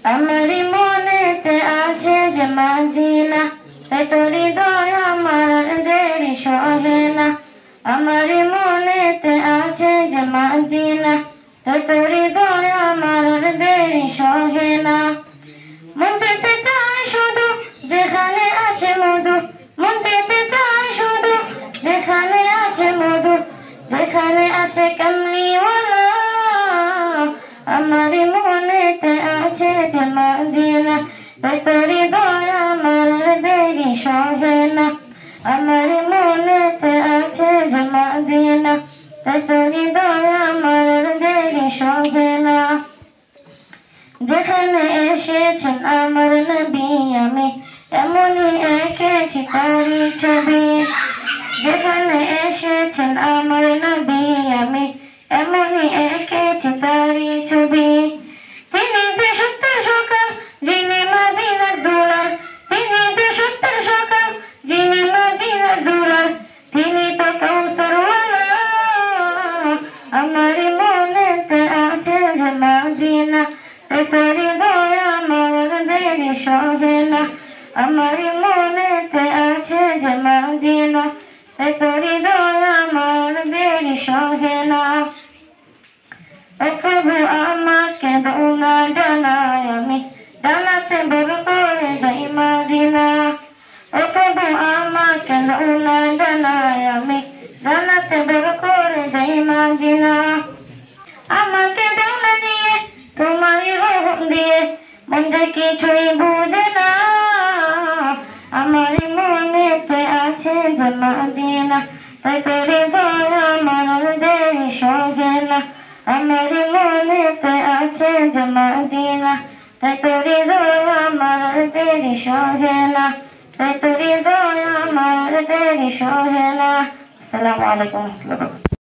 আমারই মনেতে আছে যে মদিনা, তাই তোর হৃদয় আমার দেরি সহে না। আমারই মনেতে আছে যে মদিনা, তাই তোর হৃদয় আমার দেরি সহে না। মন পেতে চাই শুধু যেখানে আছে মধু, মন পেতে চাই শুধু যেখানে আছে মধু, যেখানে আছে কামলিওয়ালা। আমারই মনেতে আছে যে মদিনা, তাই তোর হৃদয় আমার দেরি সহে না। আমারই মনেতে আছে যে মদিনা, তাই তোর হৃদয় আমার দেরি সহে না। যেখানে এসেছেন আমার নবী আমি এমনই এঁকেছি তারই ছবি। যেখানে এসেছেন আমার নবী আমি এমনই এঁকেছি তারই ছবি। তিনি যে সত্যের সকাল, যিনি মদিনার দুলাল, তিনি যে সত্যের সকাল, যিনি মদিনার দুলাল, তিনি তো কাউসারওয়ালা। আমারই মনেতে আছে যে মদিনা, তাই তোর হৃদয় আমার দেরি সহে না। আমারই মনেতে আছে যে মদিনা, তাই তোর হৃদয় আমার দেরি সহে না। ও প্রভু আমাকে দৌনা ডানায় আমি ডানাতে বড় করে যাই মদিনা। ও প্রভু আমাকে দৌনা ডানায় আমি ডানাতে বড় করে যাই মদিনা। আমাকে ডানা দিয়ে তোমারই রহম দিয়ে মন যে কিছুই বুঝে না। আমারই মনেতে আছে যে মদিনা, তাই তোর হৃদয় আমার দেরি সহে না। আমারই মনেতে আছে যে মদিনা, তাই তোর হৃদয় আমার দেরি সহে না, তাই তোর হৃদয় আমার দেরি সহে না। আসসালামু আলাইকুম।